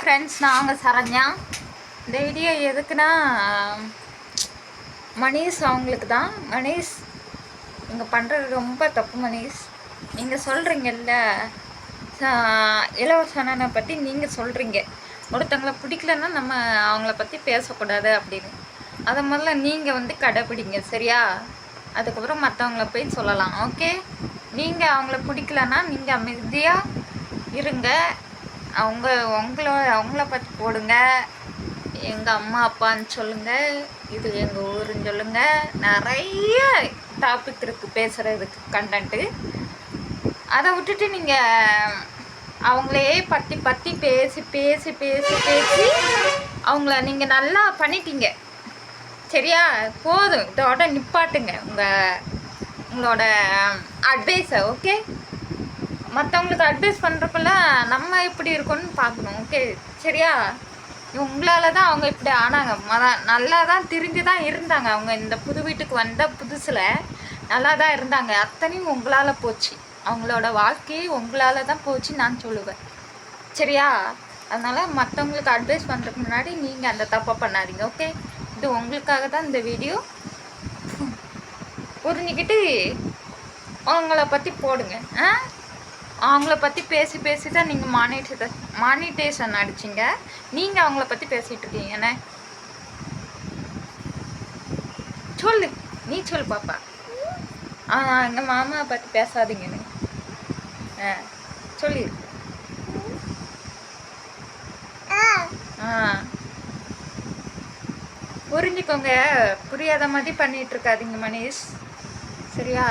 Friends, நாங்கள் சரண்யா. இந்த video எதுக்குன்னா, மனிஷ் அவங்களுக்கு தான். மனிஷ், நீங்கள் பண்ணுறது ரொம்ப தப்பு மனிஷ். நீங்கள் சொல்கிறீங்கல்ல, இலவசனை பற்றி நீங்கள் சொல்கிறீங்க, ஒருத்தங்களை பிடிக்கலன்னா நம்ம அவங்கள பற்றி பேசக்கூடாது அப்படின்னு. அதை முதல்ல நீங்கள் கடைப்பிடிங்க, சரியா? அதுக்கப்புறம் மற்றவங்கள போய் சொல்லலாம், ஓகே? நீங்கள் அவங்கள பிடிக்கலன்னா நீங்கள் அமைதியாக இருங்க. அவங்கள பற்றி போடுங்க. எங்கள் அம்மா அப்பான்னு சொல்லுங்கள், இது எங்கள் ஊருன்னு சொல்லுங்கள். நிறைய டாபிக் இருக்குது பேசுகிறதுக்கு, கண்டென்ட்டு. அதை விட்டுட்டு நீங்கள் அவங்களே பற்றி பேசி பேசி பேசி பேசி அவங்கள நீங்கள் நல்லா பண்ணிட்டீங்க, சரியா? போதும், இதோட நிப்பாட்டுங்க உங்களோட அட்வைஸை, ஓகே? மற்றவங்களுக்கு அட்வைஸ் பண்ணுறப்பெல்ல நம்ம எப்படி இருக்கோன்னு பார்க்கணும், ஓகே? சரியா? உங்களால் தான் அவங்க இப்படி ஆனாங்க. நல்லா தான் திரிஞ்சு தான் இருந்தாங்க. அவங்க இந்த புது வீட்டுக்கு வந்த புதுசில் நல்லா தான் இருந்தாங்க. அத்தனையும் உங்களால் போச்சு. அவங்களோட வாழ்க்கையே உங்களால் தான் போச்சு நான் சொல்லுவேன், சரியா? அதனால் மற்றவங்களுக்கு அட்வைஸ் பண்ணுறதுக்கு முன்னாடி நீங்கள் அந்த தப்பை பண்ணாதீங்க, ஓகே? இது உங்களுக்காக தான் இந்த வீடியோ. புரிஞ்சுக்கிட்டு அவங்கள பற்றி போடுங்க. அவங்கள பற்றி பேசி பேசி தான் நீங்கள் மானிட்டேஷன் அடிச்சிங்க. நீங்கள் அவங்கள பற்றி பேசிகிட்டு இருக்கீங்கண்ணே. சொல்லு, நீ சொல்லு பாப்பா. எங்கள் மாமாவை பற்றி பேசாதீங்கன்னு சொல்லி. புரிஞ்சுக்கோங்க, புரியாத மாதிரி பண்ணிகிட்டு இருக்காதீங்க மனிஷ், சரியா?